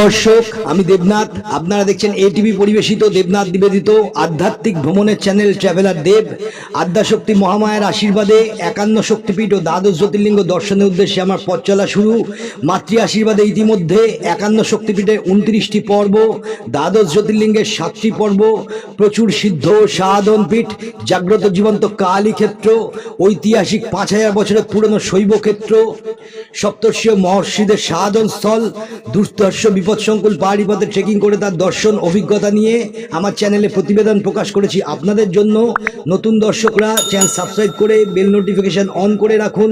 দর্শক, আমি দেবনাথ, আপনারা দেখছেন এটিভি পরিবেশিত দেবনাথ নিবেদিত আধ্যাত্মিক ভ্রমণের চ্যানেল ট্রাভেলার দেব। আদ্যাশক্তি মহামায়ার আশীর্বাদে 51 শক্তিপীঠ ও দ্বাদশ জ্যোতির্লিঙ্গ দর্শনের উদ্দেশ্যে আমার পথ চলা শুরু। মাতৃ আশীর্বাদে ইতিমধ্যে 51 শক্তিপীঠে 29টি পর্ব, দ্বাদশ জ্যোতির্লিঙ্গের 7টি পর্ব, প্রচুর সিদ্ধ সাধন পীঠ, জাগ্রত জীবন্ত কালী ক্ষেত্র, ঐতিহাসিক 5000 বছরের পুরনো শৈব ক্ষেত্র, সপ্তর্ষীয় মহর্ষিদের সাধন স্থল, দুর্ধর্ষ বিপদসংকুল পাহাড়ি পথে ট্রেকিং করে তার দর্শন অভিজ্ঞতা নিয়ে আমার চ্যানেলে প্রতিবেদন প্রকাশ করেছি আপনাদের জন্য। নতুন দর্শকরা চ্যানেল সাবস্ক্রাইব করে বেল নোটিফিকেশন অন করে রাখুন।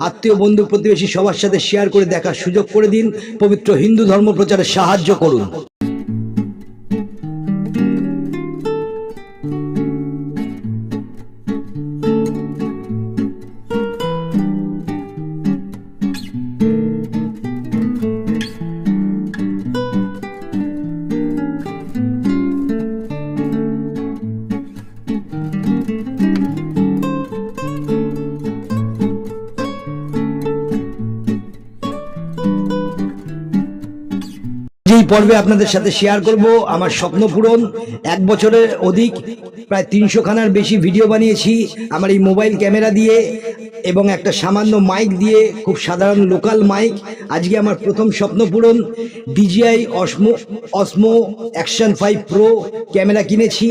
আত্মীয় বন্ধু প্রতিবেশী সবার সাথে শেয়ার করে দেখার সুযোগ করে দিন। পবিত্র হিন্দু ধর্ম প্রচারে সাহায্য করুন। এই পর্বে আপনাদের সাথে শেয়ার করব আমার স্বপ্ন পূরণ। 1 বছরের অধিক প্রায় 300 খানার বেশি ভিডিও বানিয়েছি আমার এই মোবাইল ক্যামেরা দিয়ে এবং একটা সামান্য মাইক দিয়ে, খুব সাধারণ লোকাল মাইক। আজকে আমার প্রথম স্বপ্ন পূরণ। DJI Osmo Action 5 Pro camera কিনেছি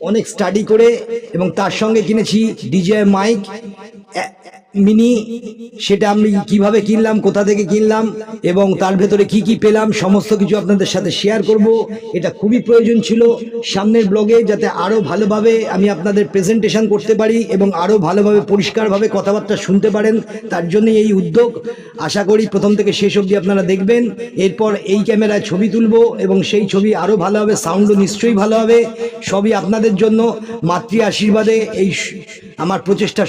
অনেক স্টাডি করে, এবং তার সঙ্গে কিনেছি DJI মাইক মিনি। সেটা আমি কিভাবে কিনলাম, কোথা থেকে কিনলাম এবং তার ভেতরে কি কি পেলাম সমস্ত কিছু আপনাদের সাথে শেয়ার করব। এটা খুবই প্রয়োজন ছিল সামনের ব্লগে, যাতে আরও ভালোভাবে আমি আপনাদের প্রেজেন্টেশন করতে পারি এবং আরও ভালোভাবে পরিষ্কারভাবে কথাবার্তা শুনতে পারেন। তার জন্যই এই উদ্যোগ। আশা করি প্রথম থেকে শেষ অবধি আপনারা দেখবেন। এরপর এই ক্যামেরায় ছবি তুলব এবং সেই ছবি আরও ভালো হবে, সাউন্ডও নিশ্চয়ই ভালো হবে। সবই আপনাদের জন্য। মাতৃ আশীর্বাদে এই আমার প্রচেষ্টা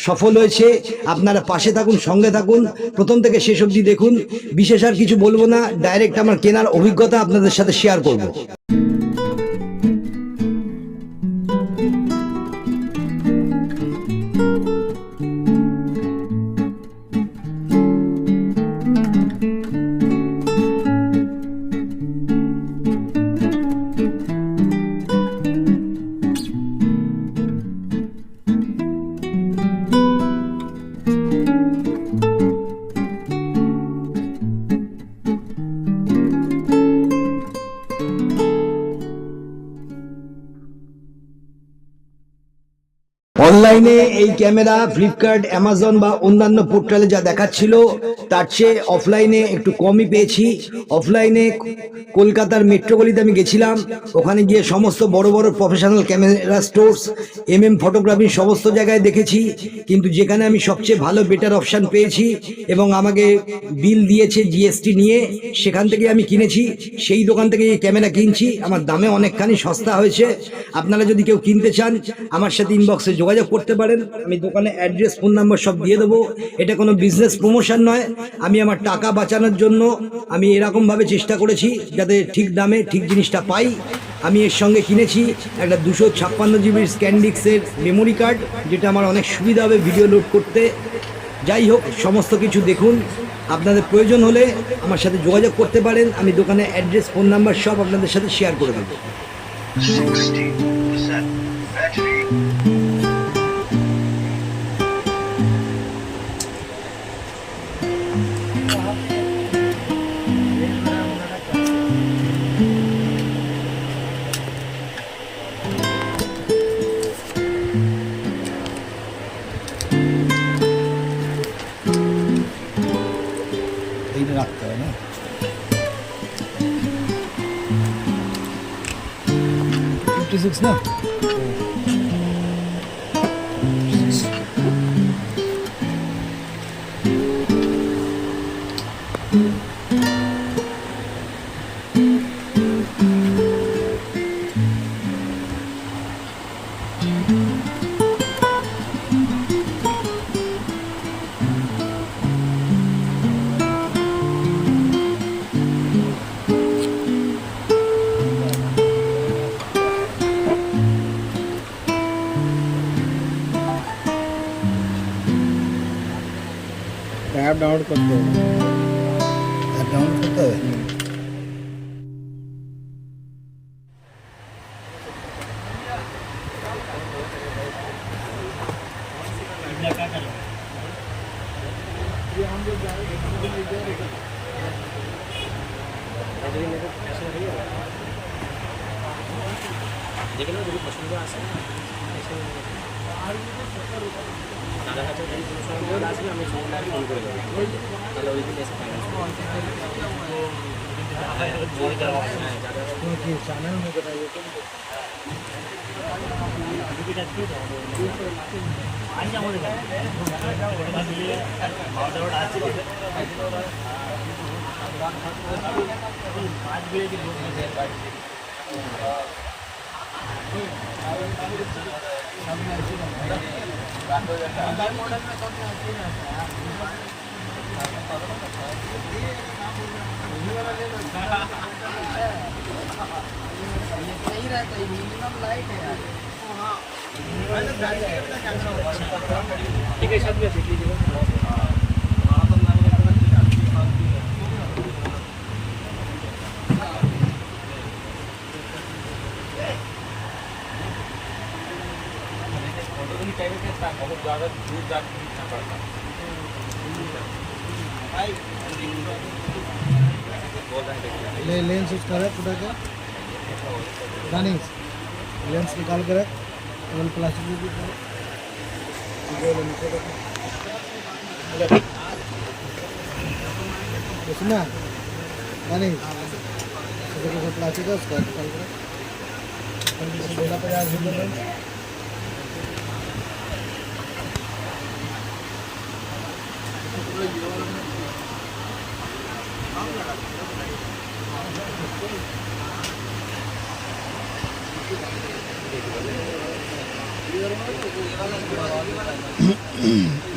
সফল হয়েছে। আপনারা পাশে থাকুন, সঙ্গে থাকুন, প্রথম থেকে শেষ অবধি দেখুন। বিশেষ আর কিছু বলবো না, ডাইরেক্ট আমার কেনার অভিজ্ঞতা আপনাদের সাথে শেয়ার করব। অনলাইনে এই ক্যামেরা ফ্লিপকার্ট, অ্যামাজন বা অন্যান্য পোর্টালে যা দেখাচ্ছিল তার চেয়ে অফলাইনে একটু কমই পেয়েছি। অফলাইনে কলকাতার মেট্রোগলিতে আমি গেছিলাম, ওখানে গিয়ে সমস্ত বড় বড় প্রফেশনাল ক্যামেরা স্টোর্স, ফটোগ্রাফি সমস্ত জায়গায় দেখেছি, কিন্তু যেখানে আমি সবচেয়ে ভালো বেটার অপশান পেয়েছি এবং আমাকে বিল দিয়েছে জিএসটি নিয়ে, সেখান থেকে আমি কিনেছি। সেই দোকান থেকে এই ক্যামেরা কিনছি। আমার দামে অনেকখানি সস্তা হয়েছে। আপনারা যদি কেউ কিনতে চান আমার সাথে ইনবক্সে যোগাযোগ করতে পারেন। আমি দোকানে অ্যাড্রেস, ফোন নাম্বার সব দিয়ে দেবো। এটা কোনো বিজনেস প্রমোশন নয়। আমি আমার টাকা বাঁচানোর জন্য আমি এরকমভাবে চেষ্টা করেছি যাতে ঠিক দামে ঠিক জিনিসটা পাই। আমি এর সঙ্গে কিনেছি একটা 256 জিবির স্ক্যানডিক্সের মেমোরি কার্ড, যেটা আমার অনেক সুবিধা হবে ভিডিও লোড করতে। যাই হোক, সমস্ত কিছু দেখুন। আপনাদের প্রয়োজন হলে আমার সাথে যোগাযোগ করতে পারেন। আমি দোকানে অ্যাড্রেস, ফোন নাম্বার সব আপনাদের সাথে শেয়ার করে দেবো। 60% battery. এইটা রাখতে হবে না? 56 না? ডাউনলোড করতে হবে। ডাউনলোড করতে হবে। যেগুলো যদি পছন্দ আসে দাদার কাছে যদি কোনো সময় আসবে আমি সময় ফোন করে দেবো, তাহলে ওই দিন এসে ফাইন্যান্স ठीक है, साथ में देख लीजिएगा। ले लेंस उसका है पूरा का गानिस लेंस निकाल कर रख केवल प्लास्टिक की सुना गानिस प्लास्टिक है उसका निकाल कर 1650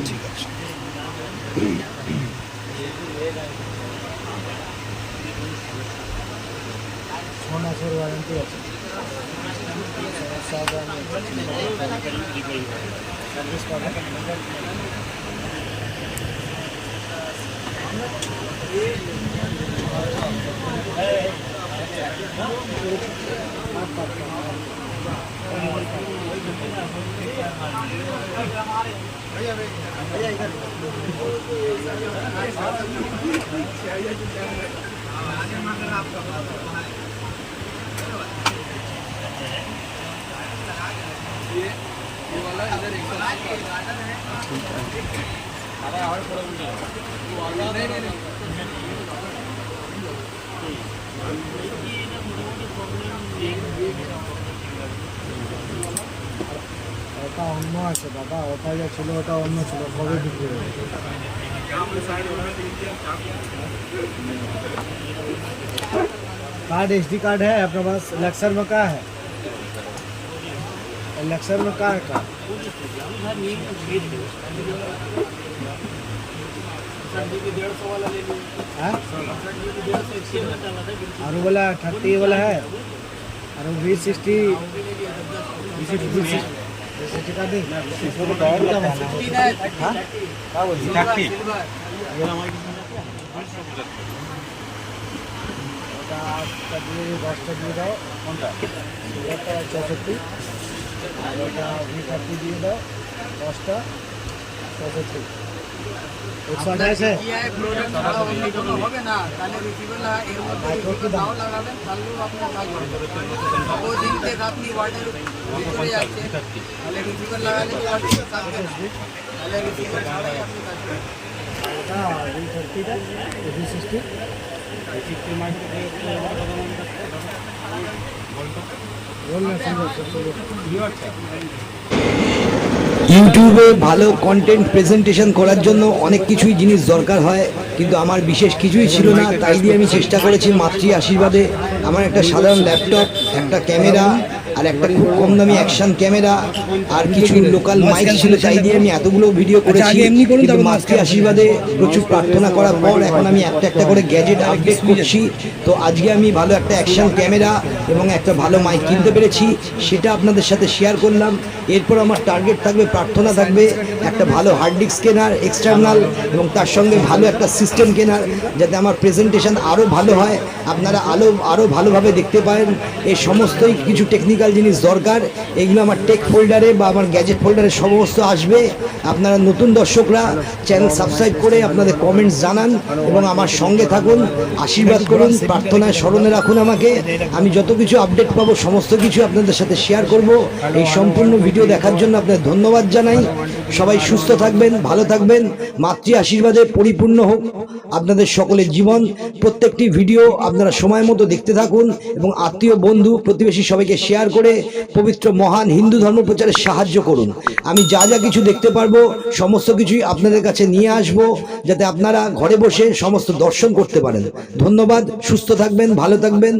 ঠিক আছে। মাসের ওয়ারেন্টি আছে। সার্ভিস পাবেন। ওটা অন্য আছে দাদা, ওটা যা ছিল ওটা অন্য ছিল, সবই বিক্রি হয়ে গেছে। कार्ड एचडी कार्ड है अपने पास? लक्सर में कहाँ है? लक्सर में कहाँ है कार्ड? और वो वाला 30 वाला है और वो 2060 का नहीं আটটা দিয়ে 10টা দিয়ে দাও। কোনটা? এটা 64 আর ওটা V30 দিয়ে দাও 10টা 64 128 है। হবে না তাহলে রিসিভার এর মধ্যে দাও লাগাবেন তাহলে আপনার কাজ হবে। সাপোজ ইনটেক আপনি ওয়ার্ডের ভিতরে যাচ্ছে তাহলে রিসিভার লাগালে ওয়ার্ডের কাজ হবে, তাহলে রিসিভার ছাড়াই আপনি কাজ করবেন। এটা V30 টা V60 ইউটিউবে ভালো কন্টেন্ট প্রেজেন্টেশন করার জন্য অনেক কিছুই জিনিস দরকার হয়, কিন্তু আমার বিশেষ কিছুই ছিল না। তাই দিয়ে আমি চেষ্টা করেছি মাতৃ আশীর্বাদে আমার একটা সাধারণ ল্যাপটপ, একটা ক্যামেরা আর একটা খুব কম দামি অ্যাকশন ক্যামেরা আর কিছু লোকাল মাইক ছিল, তাই দিয়ে আমি এতগুলো ভিডিও করেছি। কিন্তু মাতৃ আশীর্বাদে প্রচুর প্রার্থনা করার পর এখন আমি একটা একটা করে গ্যাজেট আপডেট করছি। তো আজকে আমি ভালো একটা অ্যাকশন ক্যামেরা এবং একটা ভালো মাইক কিনতে পেরেছি, সেটা আপনাদের সাথে শেয়ার করলাম। এরপর আমার টার্গেট থাকবে, প্রার্থনা থাকবে একটা ভালো হার্ড ডিস্ক কেনার এক্সটার্নাল, এবং তার সঙ্গে ভালো একটা সিস্টেম কেনার, যাতে আমার প্রেজেন্টেশন আরও ভালো হয়, আপনারা আরও ভালোভাবে দেখতে পারেন। এই সমস্তই কিছু টেকনিক্যাল জিনিস দরকার, এগুলো আমার টেক ফোল্ডারে বা আমার গ্যাজেট ফোল্ডারে সমস্ত আসবে। আপনারা নতুন দর্শকরা চ্যানেল সাবস্ক্রাইব করে আপনাদের কমেন্টস জানান এবং আমার সঙ্গে থাকুন, আশীর্বাদ করুন, প্রার্থনায় স্মরণে রাখুন আমাকে। আমি যত কিছু আপডেট পাবো সমস্ত কিছু আপনাদের সাথে শেয়ার করব। এই সম্পূর্ণ ভিডিও দেখার জন্য আপনাদের ধন্যবাদ জানাই। সবাই সুস্থ থাকবেন, ভালো থাকবেন, মাতৃ আশীর্বাদে পরিপূর্ণ হোক আপনাদের সকলের জীবন। প্রত্যেকটি ভিডিও আপনারা সময় মতো দেখতে থাকুন এবং আত্মীয় বন্ধু প্রতিবেশী সবাইকে শেয়ার করে পবিত্র মহান হিন্দু ধর্ম প্রচারে সাহায্য করুন। আমি যা যা কিছু দেখতে পারবো সমস্ত কিছুই আপনাদের কাছে নিয়ে আসব, যাতে আপনারা ঘরে বসে সমস্ত দর্শন করতে পারেন। ধন্যবাদ, সুস্থ থাকবেন, ভালো থাকবেন।